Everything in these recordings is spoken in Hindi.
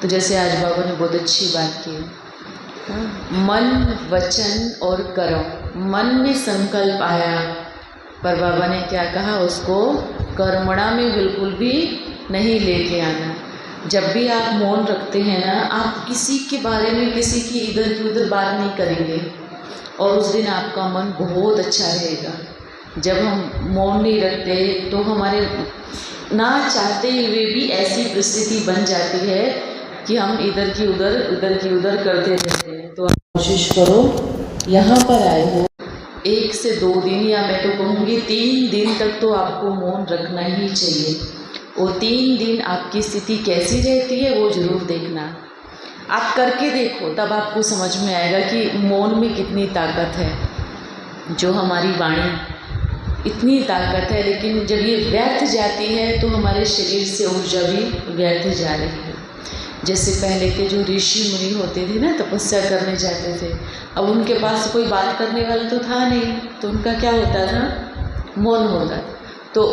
तो जैसे आज बाबा ने बहुत अच्छी बात की, मन वचन और कर्म। मन में संकल्प आया, पर बाबा ने क्या कहा, उसको कर्मणा में बिल्कुल भी नहीं लेके आना। जब भी आप मौन रखते हैं ना, आप किसी के बारे में किसी की इधर की उधर बात नहीं करेंगे और उस दिन आपका मन बहुत अच्छा रहेगा। जब हम मौन नहीं रखते तो हमारे ना चाहते हुए भी ऐसी परिस्थिति बन जाती है कि हम इधर की उधर करते रहते हैं। तो आप कोशिश करो, यहाँ पर आए हो 1 से 2 दिन या मैं तो कहूँगी 3 दिन तक तो आपको मौन रखना ही चाहिए। और 3 दिन आपकी स्थिति कैसी रहती है वो ज़रूर देखना। आप करके देखो, तब आपको समझ में आएगा कि मौन में कितनी ताकत है। जो हमारी वाणी इतनी ताकत है, लेकिन जब ये व्यर्थ जाती है तो हमारे शरीर से ऊर्जा भी व्यर्थ जा रही है। जैसे पहले के जो ऋषि मुनि होते थे ना, तपस्या करने जाते थे, अब उनके पास कोई बात करने वाला तो था नहीं, तो उनका क्या होता था, मौन होता था। तो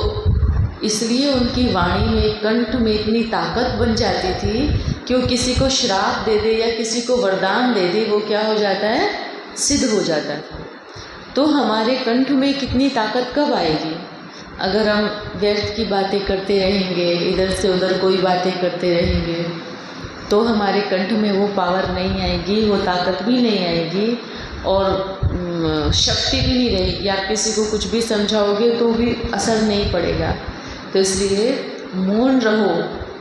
इसलिए उनकी वाणी में, कंठ में इतनी ताकत बन जाती थी कि वो किसी को श्राप दे दे या किसी को वरदान दे दे, वो क्या हो जाता है, सिद्ध हो जाता था। तो हमारे कंठ में कितनी ताकत कब आएगी, अगर हम व्यर्थ की बातें करते रहेंगे, इधर से उधर कोई बातें करते रहेंगे, तो हमारे कंठ में वो पावर नहीं आएगी, वो ताकत भी नहीं आएगी और शक्ति भी नहीं रहेगी। आप किसी को कुछ भी समझाओगे तो भी असर नहीं पड़ेगा। तो इसलिए मौन रहो,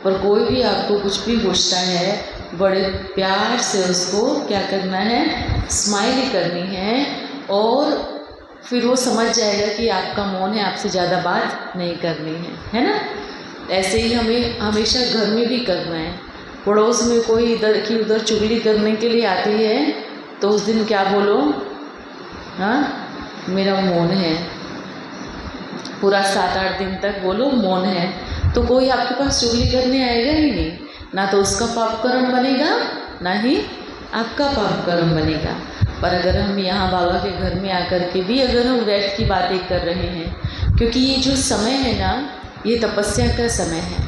पर कोई भी आपको कुछ भी पूछता है, बड़े प्यार से उसको क्या करना है, स्माइल करनी है, और फिर वो समझ जाएगा कि आपका मौन है, आपसे ज़्यादा बात नहीं करनी है ना। ऐसे ही हमें हमेशा घर में भी करना है। पड़ोस में कोई इधर की उधर चुगली करने के लिए आती है तो उस दिन क्या बोलो, हाँ मेरा मौन है, पूरा 7-8 दिन तक बोलो मौन है, तो कोई आपके पास चुगली करने आएगा ही नहीं। ना तो उसका पाप कर्म बनेगा, ना ही आपका पाप कर्म बनेगा। पर अगर हम यहाँ बाबा के घर में आकर के भी अगर हम बैठ की बातें कर रहे हैं, क्योंकि ये जो समय है ना, ये तपस्या का समय है,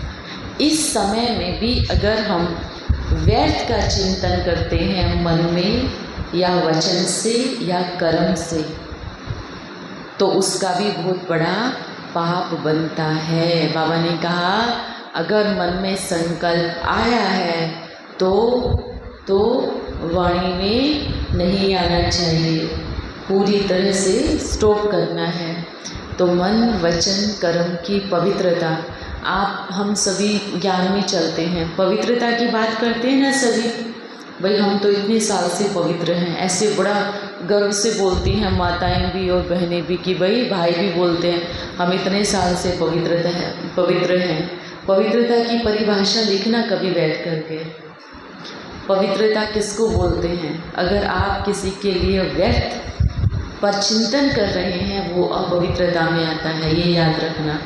इस समय में भी अगर हम व्यर्थ का चिंतन करते हैं मन में या वचन से या कर्म से, तो उसका भी बहुत बड़ा पाप बनता है। बाबा ने कहा अगर मन में संकल्प आया है तो वाणी में नहीं आना चाहिए, पूरी तरह से स्टॉप करना है। तो मन वचन कर्म की पवित्रता, हम सभी ज्ञान में चलते हैं, पवित्रता की बात करते हैं ना सभी, भाई हम तो इतने साल से पवित्र हैं, ऐसे बड़ा गर्व से बोलती हैं माताएं भी और बहनें भी कि भाई भी बोलते हैं हम इतने साल से पवित्र हैं। पवित्रता की परिभाषा लिखना कभी बैठ करके, पवित्रता किसको बोलते हैं। अगर आप किसी के लिए व्यर्थ पर चिंतन कर रहे हैं, वो अपवित्रता में आता है, ये याद रखना।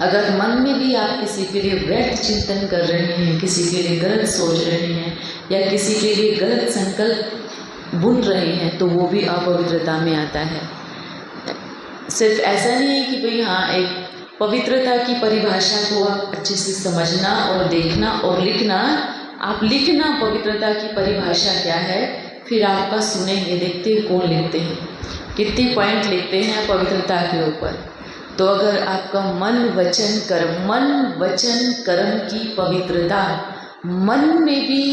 अगर मन में भी आप किसी के लिए व्यर्थ चिंतन कर रहे हैं, किसी के लिए गलत सोच रहे हैं या किसी के लिए गलत संकल्प बुन रहे हैं, तो वो भी अपवित्रता में आता है। सिर्फ ऐसा नहीं है कि भाई हाँ, एक पवित्रता की परिभाषा को आप अच्छे से समझना और देखना और लिखना। आप लिखना पवित्रता की परिभाषा क्या है, फिर आपका सुनेंगे, देखते हैं कौन लिखते हैं, कितने पॉइंट लिखते हैं पवित्रता के ऊपर। तो अगर आपका मन वचन कर्म की पवित्रता, मन में भी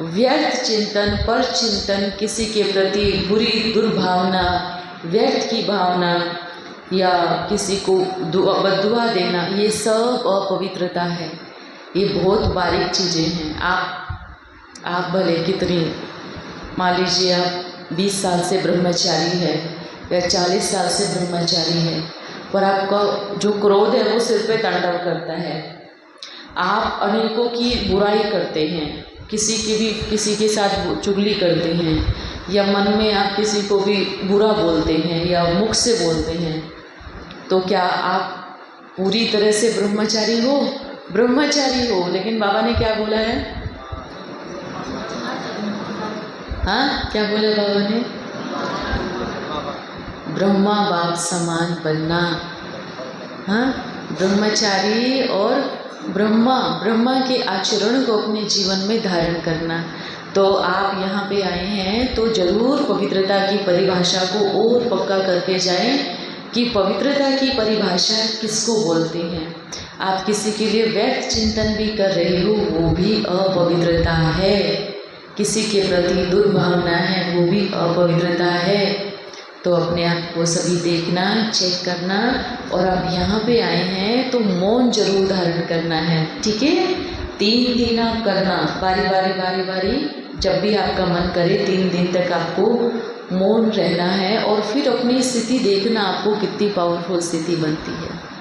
व्यर्थ चिंतन पर चिंतन, किसी के प्रति बुरी दुर्भावना, व्यर्थ की भावना या किसी को बद्दुआ देना, ये सब अपवित्रता है। ये बहुत बारीक चीज़ें हैं। आप भले कितनी, मान लीजिए आप 20 साल से ब्रह्मचारी है या 40 साल से ब्रह्मचारी है, पर आपका जो क्रोध है वो सिर पे तांडव करता है। आप अनेकों की बुराई करते हैं, किसी के साथ चुगली करते हैं, या मन में आप किसी को भी बुरा बोलते हैं या मुख से बोलते हैं, तो क्या आप पूरी तरह से ब्रह्मचारी हो? ब्रह्मचारी हो, लेकिन बाबा ने क्या बोला है? हाँ, क्या बोला बाबा ने? ब्रह्मा बाप समान बनना। हाँ, ब्रह्मचारी और ब्रह्मा के आचरण को अपने जीवन में धारण करना। तो आप यहाँ पे आए हैं तो जरूर पवित्रता की परिभाषा को और पक्का करके जाएं कि पवित्रता की परिभाषा किसको बोलते हैं। आप किसी के लिए व्यर्थ चिंतन भी कर रहे हो, वो भी अपवित्रता है। किसी के प्रति दुर्भावना है, वो भी अपवित्रता है। तो अपने आप को सभी देखना, चेक करना। और आप यहाँ पे आए हैं तो मौन जरूर धारण करना है, ठीक है। 3 दिन आप करना, बारी, जब भी आपका मन करे 3 दिन तक आपको मौन रहना है। और फिर अपनी स्थिति देखना आपको कितनी पावरफुल स्थिति बनती है।